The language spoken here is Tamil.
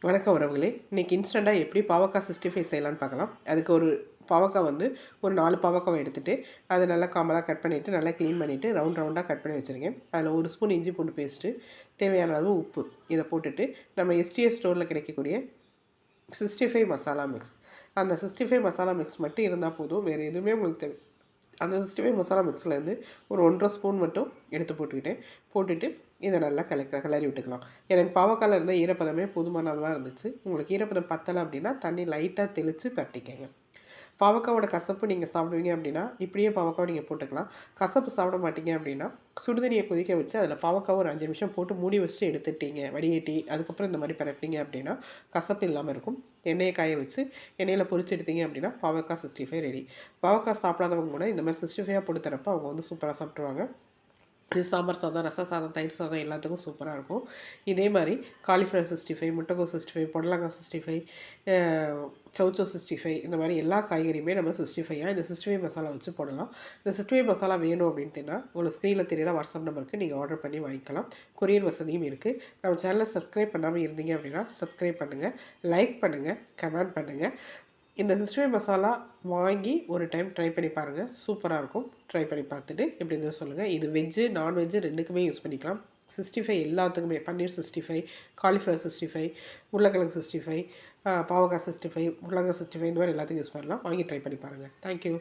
வணக்கம் உறவுகளே. இன்றைக்கி இன்ஸ்டண்ட்டாக எப்படி பாவக்காய் 65 செய்யலான்னு பார்க்கலாம். அதுக்கு ஒரு பாவக்காய் ஒரு 4 பாவக்காவை எடுத்துகிட்டு அதை நல்லா காம்பலாக கட் பண்ணிவிட்டு நல்லா க்ளீன் பண்ணிவிட்டு ரவுண்டாக கட் பண்ணி வச்சுருக்கேன். அதில் 1 ஸ்பூன் இஞ்சி பூண்டு பேஸ்ட்டு, தேவையான அளவு உப்பு இதை போட்டுட்டு நம்ம எஸ்டிஎஸ் ஸ்டோரில் கிடைக்கக்கூடிய 65 மசாலா மிக்ஸ், அந்த 65 மசாலா மிக்ஸ் மட்டும் இருந்தால் போதும். வேறு எதுவுமே உங்களுக்கு தேவை. அந்த 65 மசாலா மிக்ஸ்லேருந்து ஒரு 1.5 ஸ்பூன் மட்டும் எடுத்து போட்டுட்டு இதை நல்லா கிளறி விட்டுக்கலாம். எனக்கு பாவக்காயில் இருந்த ஈரப்பதமே போதுமான அளவாக இருந்துச்சு. உங்களுக்கு ஈரப்பதம் பத்தலை அப்படின்னா தண்ணி லைட்டாக தெளித்து பரட்டிக்கங்க. பாவக்காவோட கசப்பு நீங்கள் சாப்பிடுவீங்க அப்படின்னா இப்படியே பாவக்காவை நீங்கள் போட்டுக்கலாம். கசப்பு சாப்பிட மாட்டீங்க அப்படின்னா சுடுதண்ணியை கொதிக்க வச்சு அதில் பாவக்காவை ஒரு 5 நிமிஷம் போட்டு மூடி வச்சுட்டு எடுத்துட்டீங்க, வடிகட்டி அதுக்கப்புறம் இந்த மாதிரி பரட்டிங்க அப்படின்னா கசப்பு இல்லாமல் இருக்கும். எண்ணெயை காய வச்சு எண்ணெயில் பொரிச்சு எடுத்தீங்க அப்படின்னா பாவக்காய் 65 ரெடி. பாவக்காய் சாப்பிடாதவங்க கூட இந்த மாதிரி 65 போட்டு தரப்போ அவங்க சூப்பராக சாப்பிட்ருவாங்க. இது சாம்பார் சாதம், ரச சாதம், தயிர் சாதம் எல்லாத்துக்கும் சூப்பராக இருக்கும். இதே மாதிரி காலிஃப்ளவர் 65, முட்டைக்கோஸ் 65, புடலங்காய் 65, சௌச்சோ 65 இந்த மாதிரி எல்லா காய்கறியுமே நம்ம 65 இந்த 65 மசாலா வச்சு போடலாம். இந்த 65 மசாலா வேணும் அப்படின்ட்டுனா உங்களுக்கு ஸ்க்ரீனில் தெரியிற வாட்ஸ்அப் நம்பருக்கு நீங்கள் ஆர்டர் பண்ணி வாங்கிக்கலாம். கொரியர் வசதியும் இருக்குது. நம்ம சேனலை சப்ஸ்கிரைப் பண்ணாமல் இருந்தீங்க அப்படின்னா சப்ஸ்கிரைப் பண்ணுங்கள், லைக் பண்ணுங்கள், கமெண்ட் பண்ணுங்கள். இந்த 65 மசாலா வாங்கி ஒரு டைம் ட்ரை பண்ணி பாருங்கள். சூப்பராக இருக்கும். ட்ரை பண்ணி பார்த்துட்டு எப்படி இருந்தது சொல்லுங்கள். இது வெஜ்ஜு நான்வெஜ்ஜு ரெண்டுக்குமே யூஸ் பண்ணிக்கலாம். 65 எல்லாத்துக்குமே பன்னீர் 65, காலிஃப்ளவர் 65, உருளைக்கிழங்கு 65, பாவக்காய் 65, உருளைக்கிழங்கு 65 இந்த மாதிரி எல்லாத்துக்கும் யூஸ் பண்ணலாம். வாங்கி ட்ரை பண்ணி பாருங்கள். தேங்க்யூ.